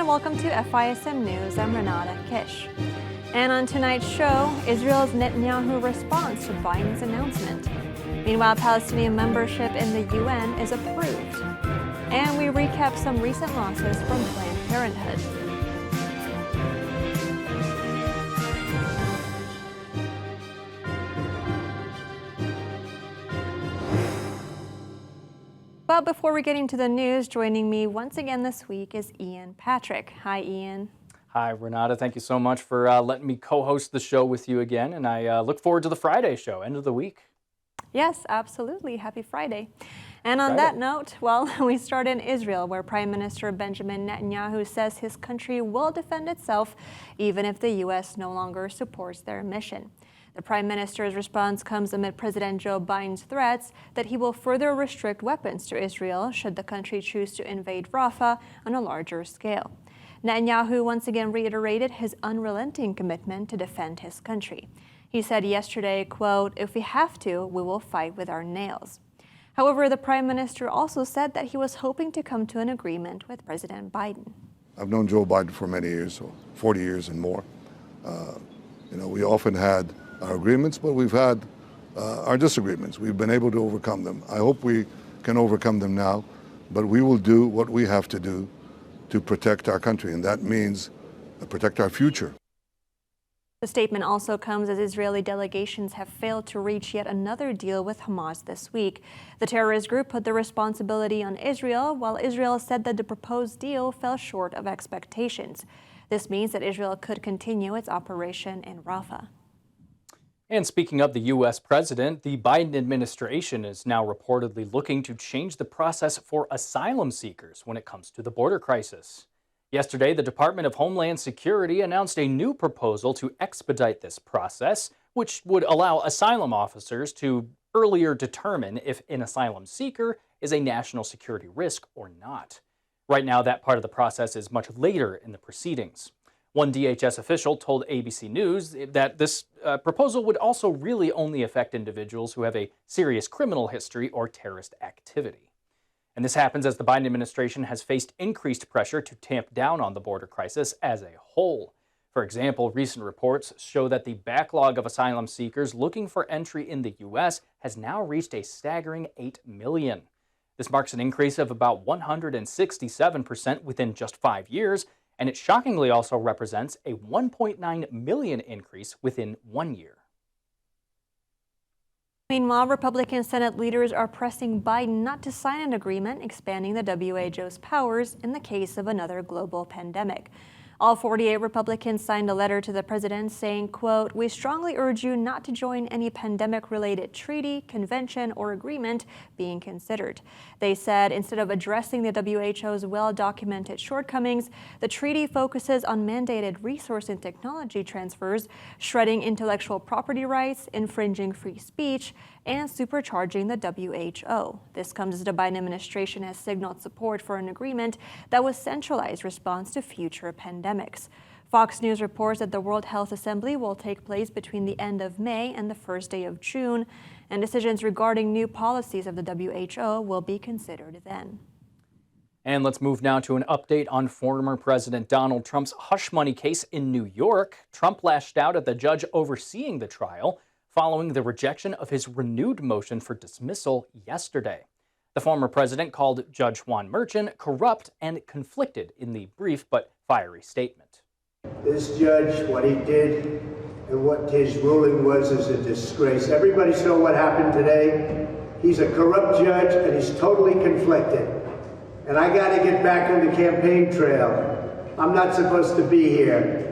and welcome to FISM News. I'm Renata Kish. And on tonight's show, Israel's Netanyahu response to Biden's announcement. Meanwhile, Palestinian membership in the UN is approved. And we recap some recent losses from Planned Parenthood. But before we get into the news, joining me once again this week is Ian Patrick. Hi, Ian. Hi, Renata. Thank you so much for letting me co-host the show with you again. And I look forward to the Friday show, end of the week. Yes, absolutely. Happy Friday. And on that note, well, we start in Israel, where Prime Minister Benjamin Netanyahu says his country will defend itself even if the U.S. no longer supports their mission. The Prime Minister's response comes amid President Joe Biden's threats that he will further restrict weapons to Israel should the country choose to invade Rafah on a larger scale. Netanyahu once again reiterated his unrelenting commitment to defend his country. He said yesterday, quote, "If we have to, we will fight with our nails." However, the Prime Minister also said that he was hoping to come to an agreement with President Biden. I've known Joe Biden for many years, so 40 years and more. We often had our agreements, but we've had our disagreements. We've been able to overcome them. I hope we can overcome them now, but we will do what we have to do to protect our country, and that means protect our future. The statement also comes as Israeli delegations have failed to reach yet another deal with Hamas this week. The terrorist group put the responsibility on Israel, while Israel said that the proposed deal fell short of expectations. This means that Israel could continue its operation in Rafah. And speaking of the U.S. president, the Biden administration is now reportedly looking to change the process for asylum seekers when it comes to the border crisis. Yesterday, the Department of Homeland Security announced a new proposal to expedite this process, which would allow asylum officers to earlier determine if an asylum seeker is a national security risk or not. Right now, that part of the process is much later in the proceedings. One DHS official told ABC News that this proposal would also really only affect individuals who have a serious criminal history or terrorist activity. And this happens as the Biden administration has faced increased pressure to tamp down on the border crisis as a whole. For example, recent reports show that the backlog of asylum seekers looking for entry in the U.S. has now reached a staggering 8 million. This marks an increase of about 167% within just 5 years, and it shockingly also represents a 1.9 million increase within 1 year. Meanwhile, Republican Senate leaders are pressing Biden not to sign an agreement expanding the WHO's powers in the case of another global pandemic. All 48 Republicans signed a letter to the president saying, quote, "We strongly urge you not to join any pandemic-related treaty, convention, or agreement being considered." They said instead of addressing the WHO's well-documented shortcomings, the treaty focuses on mandated resource and technology transfers, shredding intellectual property rights, infringing free speech, and supercharging the WHO. This comes as the Biden administration has signaled support for an agreement that would centralize response to future pandemics. Fox News reports that the World Health Assembly will take place between the end of May and the first day of June, and decisions regarding new policies of the WHO will be considered then. And let's move now to an update on former President Donald Trump's hush money case in New York. Trump lashed out at the judge overseeing the trial following the rejection of his renewed motion for dismissal yesterday. The former president called Judge Juan Merchan corrupt and conflicted in the brief but fiery statement. This judge, what he did and what his ruling was is a disgrace. Everybody saw what happened today. He's a corrupt judge and he's totally conflicted. And I got to get back on the campaign trail. I'm not supposed to be here.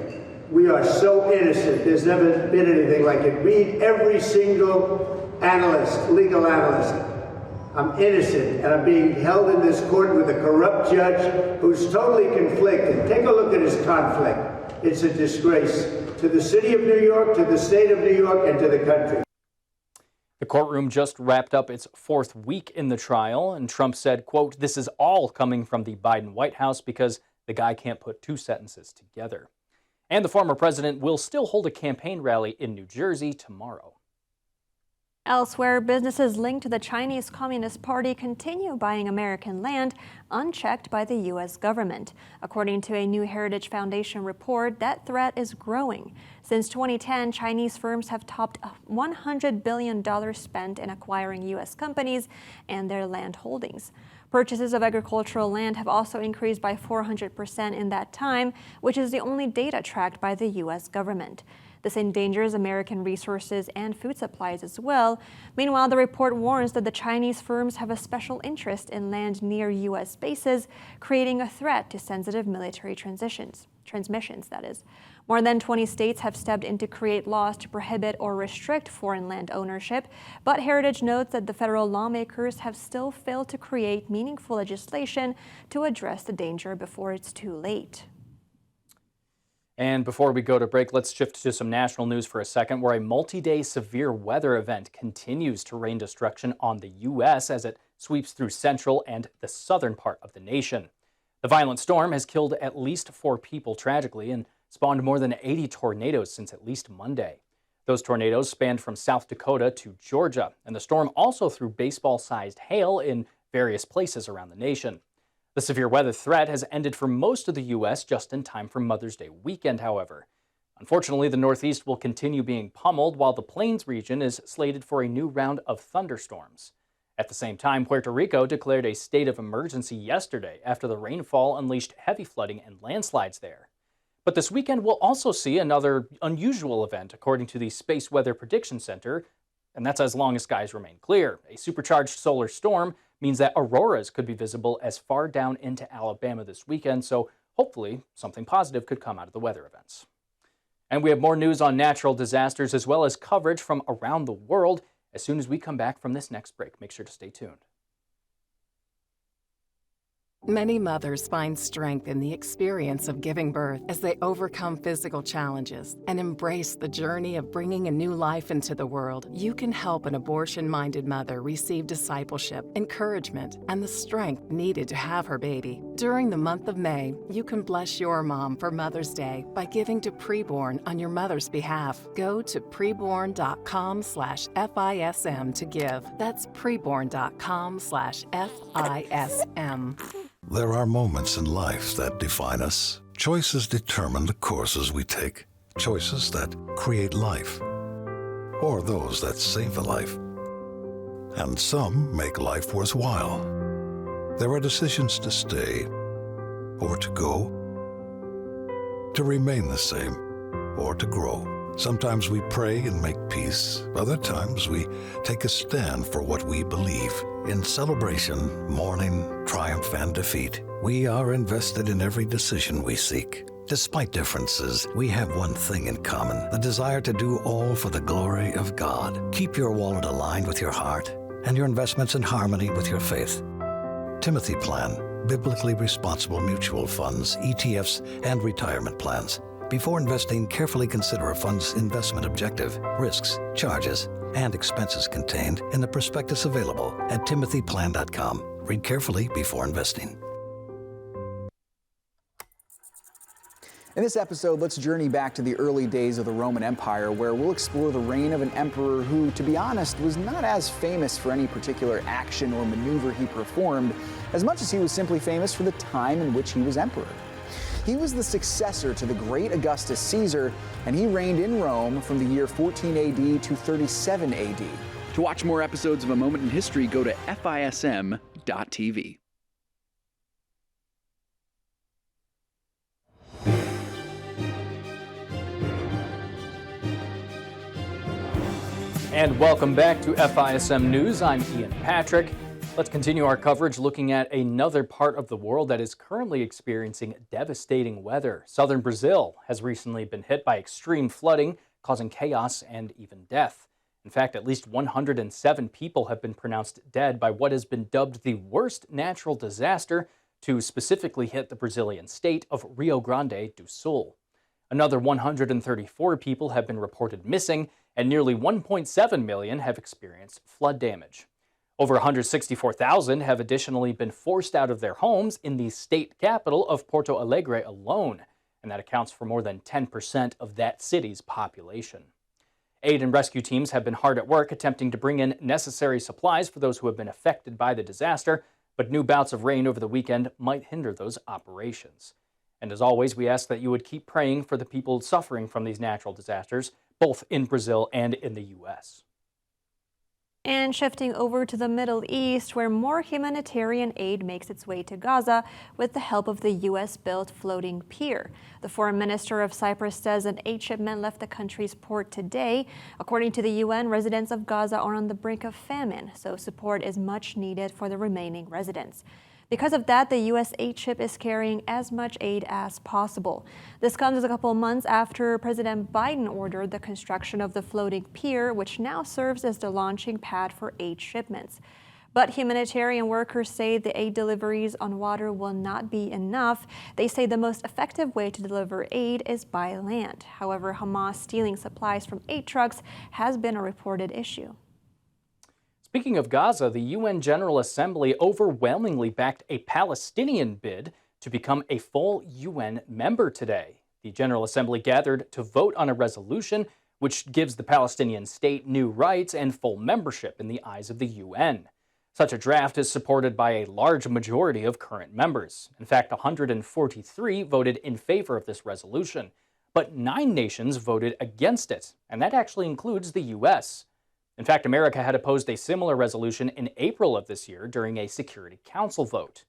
We are so innocent. There's never been anything like it. Read every single analyst, legal analyst. I'm innocent, and I'm being held in this court with a corrupt judge who's totally conflicted. Take a look at his conflict. It's a disgrace to the city of New York, to the state of New York, and to the country. The courtroom just wrapped up its fourth week in the trial, and Trump said, quote, "This is all coming from the Biden White House because the guy can't put two sentences together." And the former president will still hold a campaign rally in New Jersey tomorrow. Elsewhere, businesses linked to the Chinese Communist Party continue buying American land unchecked by the U.S. government. According to a New Heritage Foundation report, that threat is growing. Since 2010, Chinese firms have topped $100 billion spent in acquiring U.S. companies and their land holdings. Purchases of agricultural land have also increased by 400% in that time, which is the only data tracked by the U.S. government. This endangers American resources and food supplies as well. Meanwhile, the report warns that the Chinese firms have a special interest in land near U.S. bases, creating a threat to sensitive military transmissions. More than 20 states have stepped in to create laws to prohibit or restrict foreign land ownership, but Heritage notes that the federal lawmakers have still failed to create meaningful legislation to address the danger before it's too late. And before we go to break, let's shift to some national news for a second, where a multi-day severe weather event continues to rain destruction on the U.S. as it sweeps through central and the southern part of the nation. The violent storm has killed at least 4 people tragically and spawned more than 80 tornadoes since at least Monday. Those tornadoes spanned from South Dakota to Georgia, and the storm also threw baseball-sized hail in various places around the nation. The severe weather threat has ended for most of the U.S. just in time for Mother's Day weekend, however. Unfortunately, the Northeast will continue being pummeled, while the Plains region is slated for a new round of thunderstorms. At the same time, Puerto Rico declared a state of emergency yesterday after the rainfall unleashed heavy flooding and landslides there. But this weekend will also see another unusual event, according to the Space Weather Prediction Center, and that's as long as skies remain clear. A supercharged solar storm means that auroras could be visible as far down into Alabama this weekend, so hopefully something positive could come out of the weather events. And we have more news on natural disasters as well as coverage from around the world as soon as we come back from this next break. Make sure to stay tuned. Many mothers find strength in the experience of giving birth as they overcome physical challenges and embrace the journey of bringing a new life into the world. You can help an abortion-minded mother receive discipleship, encouragement, and the strength needed to have her baby. During the month of May, you can bless your mom for Mother's Day by giving to Preborn on your mother's behalf. Go to preborn.com/FISM to give. That's preborn.com/FISM. There are moments in life that define us. Choices determine the courses we take. Choices that create life, or those that save a life. And some make life worthwhile. There are decisions to stay or to go, to remain the same or to grow. Sometimes we pray and make peace. Other times we take a stand for what we believe. In celebration, mourning, triumph, and defeat, we are invested in every decision we seek. Despite differences, we have one thing in common: the desire to do all for the glory of God. Keep your wallet aligned with your heart and your investments in harmony with your faith. Timothy Plan, biblically responsible mutual funds, ETFs, and retirement plans. Before investing, carefully consider a fund's investment objective, risks, charges, and expenses contained in the prospectus available at timothyplan.com. Read carefully before investing. In this episode, let's journey back to the early days of the Roman Empire, where we'll explore the reign of an emperor who, to be honest, was not as famous for any particular action or maneuver he performed, as much as he was simply famous for the time in which he was emperor. He was the successor to the great Augustus Caesar, and he reigned in Rome from the year 14 AD to 37 AD. To watch more episodes of A Moment in History, go to FISM.tv. And welcome back to FISM News. I'm Ian Patrick. Let's continue our coverage looking at another part of the world that is currently experiencing devastating weather. Southern Brazil has recently been hit by extreme flooding, causing chaos and even death. In fact, at least 107 people have been pronounced dead by what has been dubbed the worst natural disaster to specifically hit the Brazilian state of Rio Grande do Sul. Another 134 people have been reported missing, and nearly 1.7 million have experienced flood damage. Over 164,000 have additionally been forced out of their homes in the state capital of Porto Alegre alone, and that accounts for more than 10% of that city's population. Aid and rescue teams have been hard at work attempting to bring in necessary supplies for those who have been affected by the disaster, but new bouts of rain over the weekend might hinder those operations. And as always, we ask that you would keep praying for the people suffering from these natural disasters, both in Brazil and in the U.S. And shifting over to the Middle East, where more humanitarian aid makes its way to Gaza with the help of the U.S.-built floating pier. The foreign minister of Cyprus says an aid shipment left the country's port today. According to the UN, residents of Gaza are on the brink of famine, so support is much needed for the remaining residents. Because of that, the U.S. aid ship is carrying as much aid as possible. This comes a couple months after President Biden ordered the construction of the floating pier, which now serves as the launching pad for aid shipments. But humanitarian workers say the aid deliveries on water will not be enough. They say the most effective way to deliver aid is by land. However, Hamas stealing supplies from aid trucks has been a reported issue. Speaking of Gaza, the UN General Assembly overwhelmingly backed a Palestinian bid to become a full UN member today. The General Assembly gathered to vote on a resolution which gives the Palestinian state new rights and full membership in the eyes of the UN. Such a draft is supported by a large majority of current members. In fact, 143 voted in favor of this resolution, but 9 nations voted against it, and that actually includes the U.S. In fact, America had opposed a similar resolution in April of this year during a Security Council vote.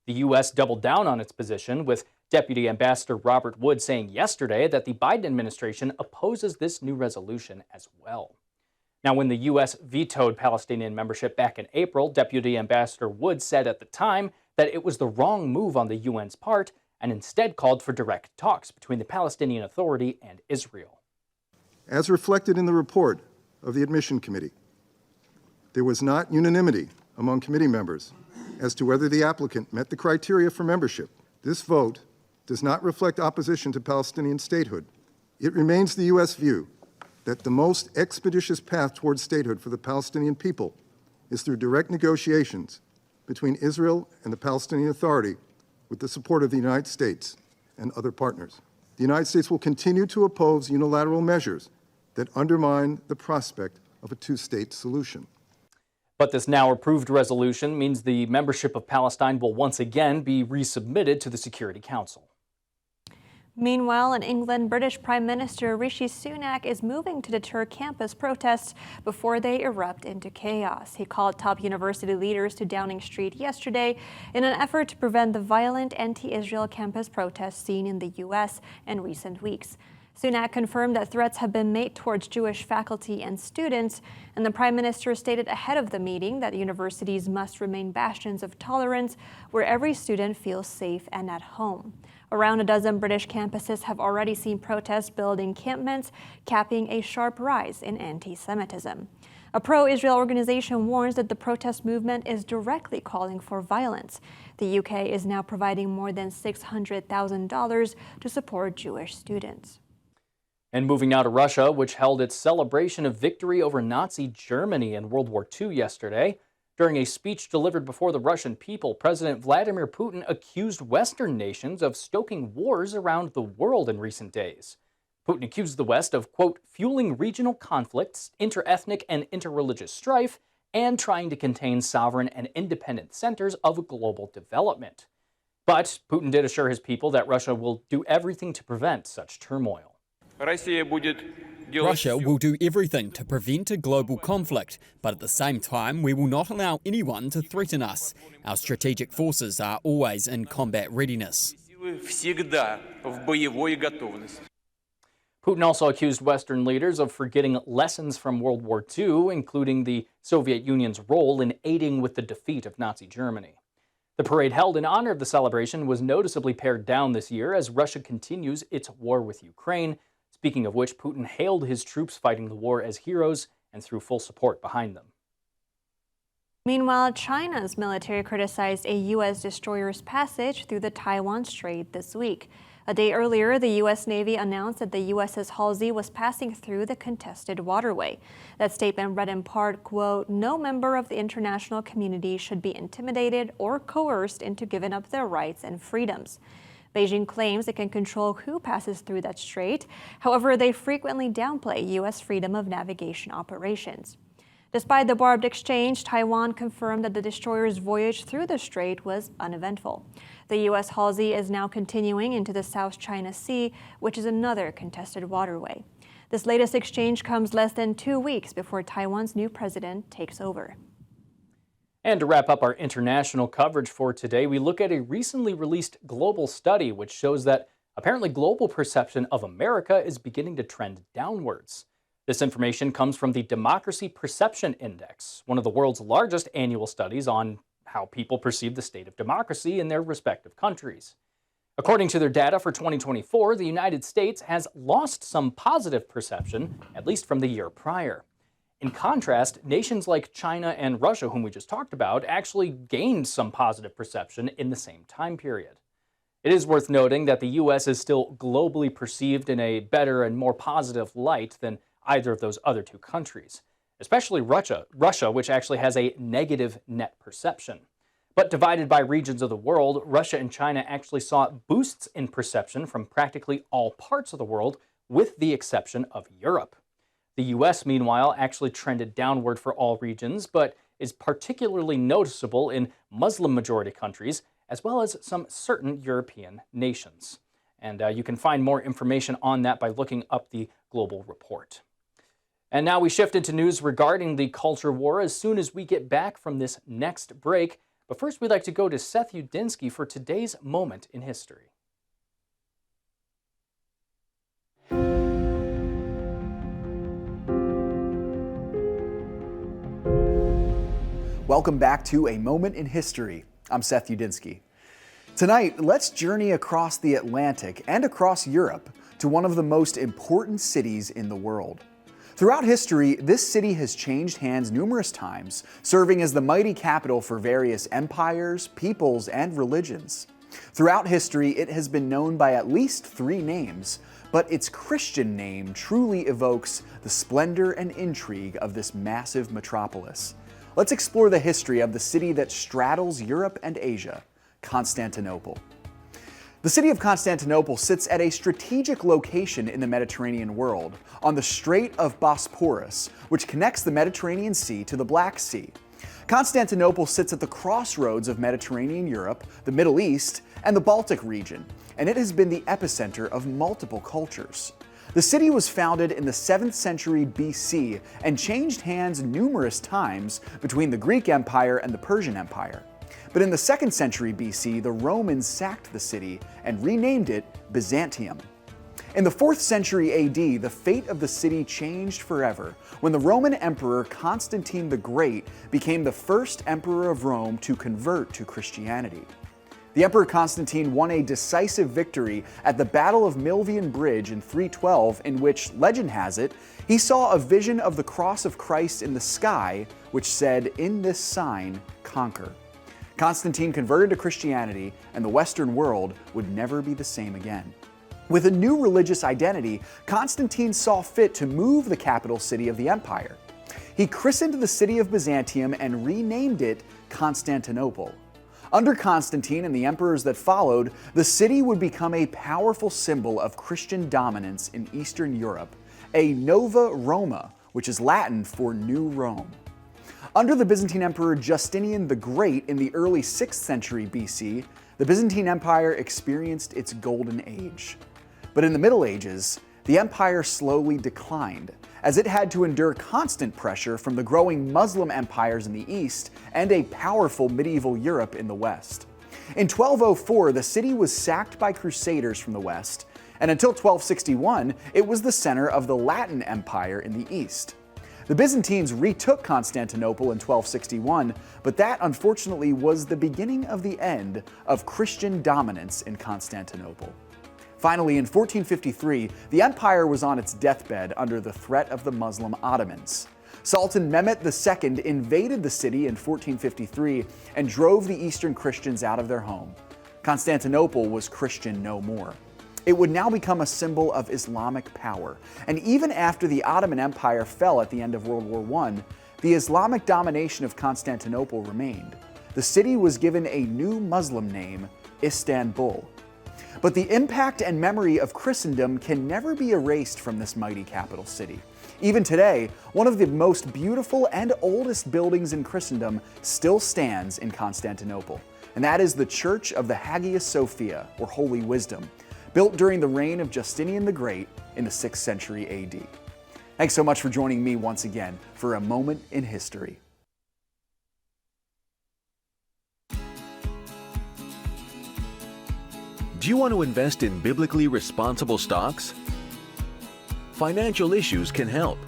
The U.S. doubled down on its position, with Deputy Ambassador Robert Wood saying yesterday that the Biden administration opposes this new resolution as well. Now, when the U.S. vetoed Palestinian membership back in April, Deputy Ambassador Wood said at the time that it was the wrong move on the UN's part and instead called for direct talks between the Palestinian Authority and Israel. As reflected in the report of the Admission Committee, there was not unanimity among committee members as to whether the applicant met the criteria for membership. This vote does not reflect opposition to Palestinian statehood. It remains the U.S. view that the most expeditious path towards statehood for the Palestinian people is through direct negotiations between Israel and the Palestinian Authority with the support of the United States and other partners. The United States will continue to oppose unilateral measures that undermine the prospect of a two-state solution. But this now approved resolution means the membership of Palestine will once again be resubmitted to the Security Council. Meanwhile, in England, British Prime Minister Rishi Sunak is moving to deter campus protests before they erupt into chaos. He called top university leaders to Downing Street yesterday in an effort to prevent the violent anti-Israel campus protests seen in the U.S. in recent weeks. Sunak confirmed that threats have been made towards Jewish faculty and students, and the Prime Minister stated ahead of the meeting that universities must remain bastions of tolerance where every student feels safe and at home. Around a dozen British campuses have already seen protests build encampments, capping a sharp rise in anti-Semitism. A pro-Israel organization warns that the protest movement is directly calling for violence. The UK is now providing more than $600,000 to support Jewish students. And moving now to Russia, which held its celebration of victory over Nazi Germany in World War II yesterday. During a speech delivered before the Russian people, President Vladimir Putin accused Western nations of stoking wars around the world in recent days. Putin accused the West of, quote, fueling regional conflicts, interethnic and interreligious strife, and trying to contain sovereign and independent centers of global development. But Putin did assure his people that Russia will do everything to prevent such turmoil. Russia will do everything to prevent a global conflict, but at the same time, we will not allow anyone to threaten us. Our strategic forces are always in combat readiness. Putin also accused Western leaders of forgetting lessons from World War II, including the Soviet Union's role in aiding with the defeat of Nazi Germany. The parade held in honor of the celebration was noticeably pared down this year as Russia continues its war with Ukraine. Speaking of which, Putin hailed his troops fighting the war as heroes and threw full support behind them. Meanwhile, China's military criticized a U.S. destroyer's passage through the Taiwan Strait this week. A day earlier, the U.S. Navy announced that the USS Halsey was passing through the contested waterway. That statement read in part, quote, no member of the international community should be intimidated or coerced into giving up their rights and freedoms. Beijing claims it can control who passes through that strait. However, they frequently downplay U.S. freedom of navigation operations. Despite the barbed exchange, Taiwan confirmed that the destroyer's voyage through the strait was uneventful. The U.S. Halsey is now continuing into the South China Sea, which is another contested waterway. This latest exchange comes less than 2 weeks before Taiwan's new president takes over. And to wrap up our international coverage for today, we look at a recently released global study which shows that apparently global perception of America is beginning to trend downwards. This information comes from the Democracy Perception Index, one of the world's largest annual studies on how people perceive the state of democracy in their respective countries. According to their data for 2024, the United States has lost some positive perception, at least from the year prior. In contrast, nations like China and Russia, whom we just talked about, actually gained some positive perception in the same time period. It is worth noting that the U.S. is still globally perceived in a better and more positive light than either of those other two countries, especially Russia, which actually has a negative net perception. But divided by regions of the world, Russia and China actually saw boosts in perception from practically all parts of the world, with the exception of Europe. The U.S., meanwhile, actually trended downward for all regions, but is particularly noticeable in Muslim-majority countries, as well as some certain European nations. And you can find more information on that by looking up the global report. And now we shift into news regarding the culture war as soon as we get back from this next break. But first, we'd like to go to Seth Udinsky for today's moment in history. Welcome back to A Moment in History. I'm Seth Udinsky. Tonight, let's journey across the Atlantic and across Europe to one of the most important cities in the world. Throughout history, this city has changed hands numerous times, serving as the mighty capital for various empires, peoples, and religions. Throughout history, it has been known by at least 3 names, but its Christian name truly evokes the splendor and intrigue of this massive metropolis. Let's explore the history of the city that straddles Europe and Asia, Constantinople. The city of Constantinople sits at a strategic location in the Mediterranean world, on the Strait of Bosporus, which connects the Mediterranean Sea to the Black Sea. Constantinople sits at the crossroads of Mediterranean Europe, the Middle East, and the Baltic region, and it has been the epicenter of multiple cultures. The city was founded in the 7th century BC and changed hands numerous times between the Greek Empire and the Persian Empire. But in the 2nd century BC, the Romans sacked the city and renamed it Byzantium. In the 4th century AD, the fate of the city changed forever when the Roman Emperor Constantine the Great became the first emperor of Rome to convert to Christianity. The Emperor Constantine won a decisive victory at the Battle of Milvian Bridge in 312, in which, legend has it, he saw a vision of the cross of Christ in the sky, which said, "In this sign, conquer." Constantine converted to Christianity, and the Western world would never be the same again. With a new religious identity, Constantine saw fit to move the capital city of the empire. He christened the city of Byzantium and renamed it Constantinople. Under Constantine and the emperors that followed, the city would become a powerful symbol of Christian dominance in Eastern Europe, a Nova Roma, which is Latin for New Rome. Under the Byzantine Emperor Justinian the Great in the early 6th century BC, the Byzantine Empire experienced its golden age. But in the Middle Ages, the empire slowly declined, as it had to endure constant pressure from the growing Muslim empires in the east and a powerful medieval Europe in the west. In 1204, the city was sacked by crusaders from the west, and until 1261, it was the center of the Latin Empire in the east. The Byzantines retook Constantinople in 1261, but that unfortunately was the beginning of the end of Christian dominance in Constantinople. Finally, in 1453, the empire was on its deathbed under the threat of the Muslim Ottomans. Sultan Mehmet II invaded the city in 1453 and drove the Eastern Christians out of their home. Constantinople was Christian no more. It would now become a symbol of Islamic power, and even after the Ottoman Empire fell at the end of World War I, the Islamic domination of Constantinople remained. The city was given a new Muslim name, Istanbul. But the impact and memory of Christendom can never be erased from this mighty capital city. Even today, one of the most beautiful and oldest buildings in Christendom still stands in Constantinople, and that is the Church of the Hagia Sophia, or Holy Wisdom, built during the reign of Justinian the Great in the 6th century AD. Thanks so much for joining me once again for A Moment in History. Do you want to invest in biblically responsible stocks? Financial Issues can help.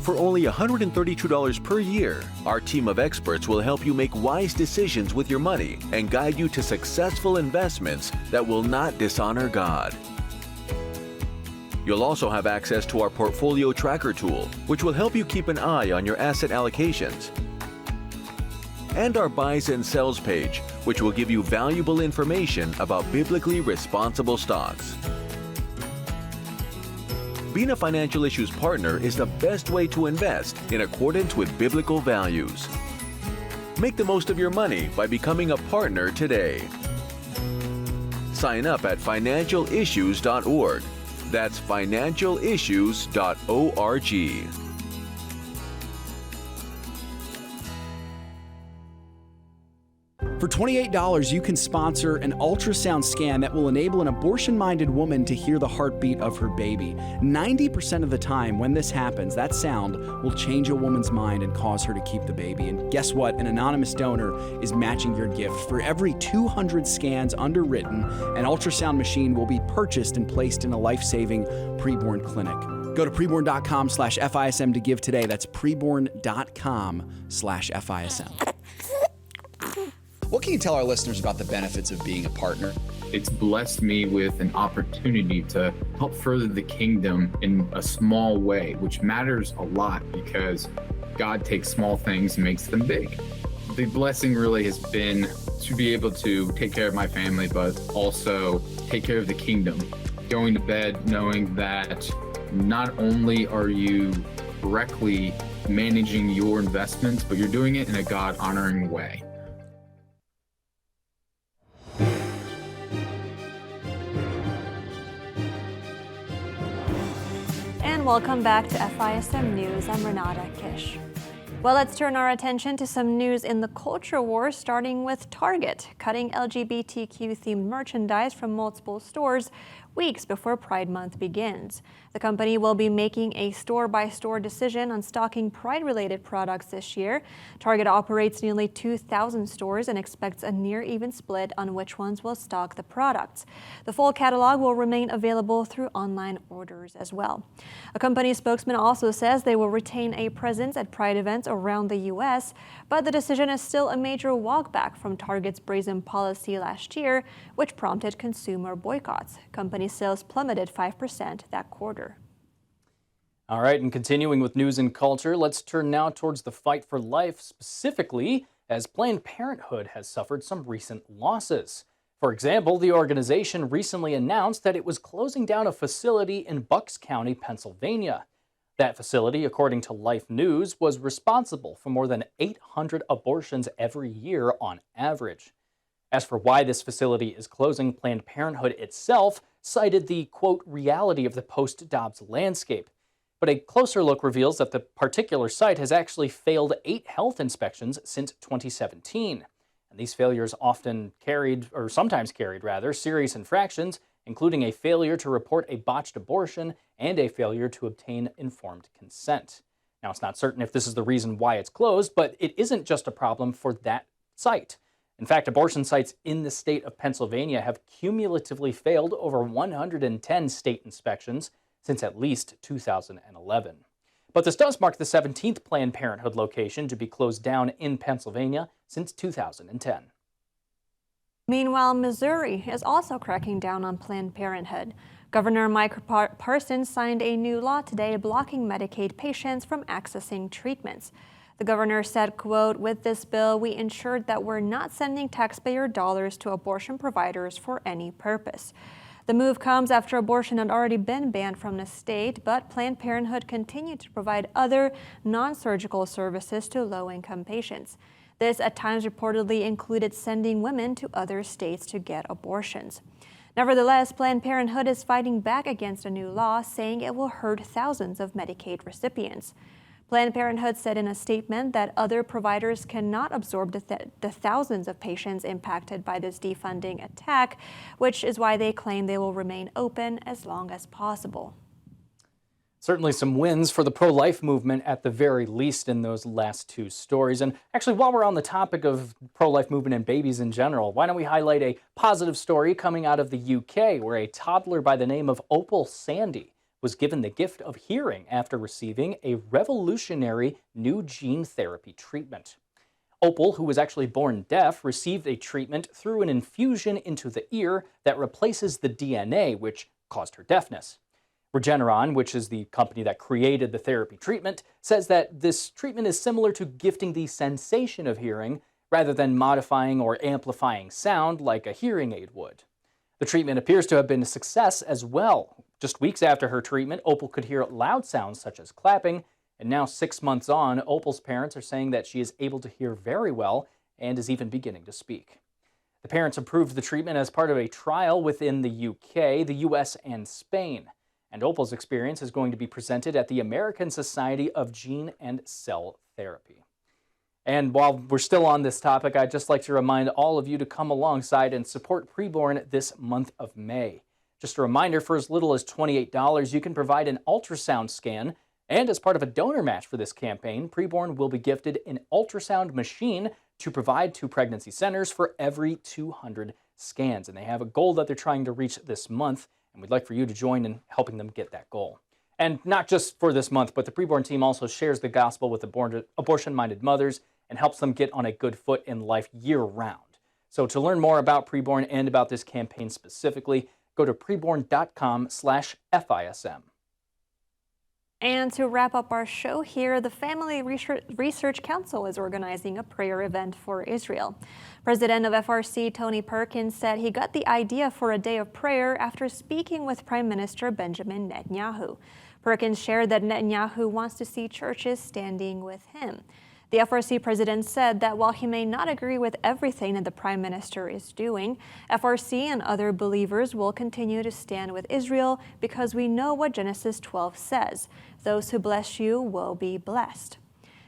For only $132 per year, our team of experts will help you make wise decisions with your money and guide you to successful investments that will not dishonor God. You'll also have access to our Portfolio Tracker tool, which will help you keep an eye on your asset allocations, and our Buys and Sells page, which will give you valuable information about biblically responsible stocks. Being a Financial Issues partner is the best way to invest in accordance with biblical values. Make the most of your money by becoming a partner today. Sign up at financialissues.org. That's financialissues.org. For $28, you can sponsor an ultrasound scan that will enable an abortion-minded woman to hear the heartbeat of her baby. 90% of the time when this happens, that sound will change a woman's mind and cause her to keep the baby. And guess what? An anonymous donor is matching your gift. For every 200 scans underwritten, an ultrasound machine will be purchased and placed in a life-saving preborn clinic. Go to preborn.com/FISM to give today. That's preborn.com/FISM. What can you tell our listeners about the benefits of being a partner? It's blessed me with an opportunity to help further the kingdom in a small way, which matters a lot because God takes small things and makes them big. The blessing really has been to be able to take care of my family, but also take care of the kingdom. Going to bed knowing that not only are you correctly managing your investments, but you're doing it in a God-honoring way. Welcome back to FISM News. I'm Renata Kish. Well, let's turn our attention to some news in the culture war, starting with Target, cutting LGBTQ-themed merchandise from multiple stores weeks before Pride Month begins. The company will be making a store-by-store decision on stocking Pride-related products this year. Target operates nearly 2,000 stores and expects a near-even split on which ones will stock the products. The full catalog will remain available through online orders as well. A company spokesman also says they will retain a presence at Pride events around the U.S., but the decision is still a major walkback from Target's brazen policy last year, which prompted consumer boycotts. Company sales plummeted 5% that quarter. All right, and continuing with news and culture, let's turn now towards the fight for life, specifically as Planned Parenthood has suffered some recent losses. For example, the organization recently announced that it was closing down a facility in Bucks County, Pennsylvania. That facility, according to Life News, was responsible for more than 800 abortions every year on average. As for why this facility is closing, Planned Parenthood itself cited the, quote, reality of the post-Dobbs landscape. But a closer look reveals that the particular site has actually failed 8 health inspections since 2017. And these failures sometimes carried, serious infractions, including a failure to report a botched abortion and a failure to obtain informed consent. Now, it's not certain if this is the reason why it's closed, but it isn't just a problem for that site. In fact, abortion sites in the state of Pennsylvania have cumulatively failed over 110 state inspections since at least 2011. But this does mark the 17th Planned Parenthood location to be closed down in Pennsylvania since 2010. Meanwhile, Missouri is also cracking down on Planned Parenthood. Governor Mike Parsons signed a new law today blocking Medicaid patients from accessing treatments. The governor said, quote, "With this bill, we ensured that we're not sending taxpayer dollars to abortion providers for any purpose." The move comes after abortion had already been banned from the state, but Planned Parenthood continued to provide other non-surgical services to low-income patients. This at times reportedly included sending women to other states to get abortions. Nevertheless, Planned Parenthood is fighting back against a new law, saying it will hurt thousands of Medicaid recipients. Planned Parenthood said in a statement that other providers cannot absorb the thousands of patients impacted by this defunding attack, which is why they claim they will remain open as long as possible. Certainly some wins for the pro-life movement at the very least in those last two stories. And actually, while we're on the topic of pro-life movement and babies in general, why don't we highlight a positive story coming out of the UK, where a toddler by the name of Opal Sandy was given the gift of hearing after receiving a revolutionary new gene therapy treatment. Opal, who was actually born deaf, received a treatment through an infusion into the ear that replaces the DNA, which caused her deafness. Regeneron, which is the company that created the therapy treatment, says that this treatment is similar to gifting the sensation of hearing rather than modifying or amplifying sound like a hearing aid would. The treatment appears to have been a success as well. Just weeks after her treatment, Opal could hear loud sounds such as clapping, and now 6 months on, Opal's parents are saying that she is able to hear very well and is even beginning to speak. The parents approved the treatment as part of a trial within the UK, the US, and Spain. And Opal's experience is going to be presented at the American Society of Gene and Cell Therapy. And while we're still on this topic, I'd just like to remind all of you to come alongside and support Preborn this month of May. Just a reminder, for as little as $28, you can provide an ultrasound scan. And as part of a donor match for this campaign, Preborn will be gifted an ultrasound machine to provide to pregnancy centers for every 200 scans. And they have a goal that they're trying to reach this month. And we'd like for you to join in helping them get that goal. And not just for this month, but the Preborn team also shares the gospel with abortion-minded mothers and helps them get on a good foot in life year-round. So to learn more about Preborn and about this campaign specifically, go to preborn.com/FISM. And to wrap up our show here, the Family Research Council is organizing a prayer event for Israel. President of FRC Tony Perkins said he got the idea for a day of prayer after speaking with Prime Minister Benjamin Netanyahu. Perkins shared that Netanyahu wants to see churches standing with him. The FRC president said that while he may not agree with everything that the Prime Minister is doing, FRC and other believers will continue to stand with Israel because we know what Genesis 12 says. Those who bless you will be blessed.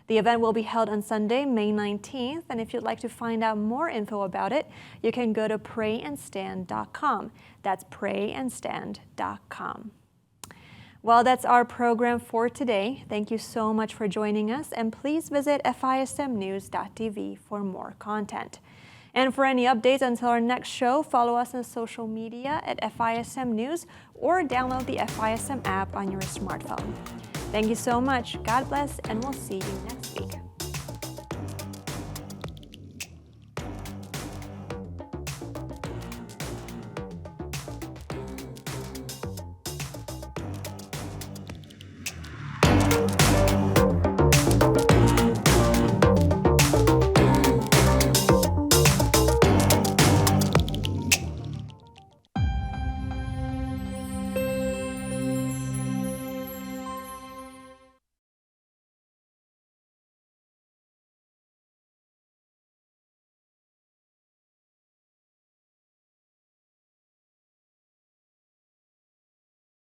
The event will be held on Sunday, May 19th, and if you'd like to find out more info about it, you can go to prayandstand.com. That's prayandstand.com. Well, that's our program for today. Thank you so much for joining us, and please visit FISMnews.tv for more content. And for any updates until our next show, follow us on social media at FISM News or download the FISM app on your smartphone. Thank you so much. God bless, and we'll see you next week.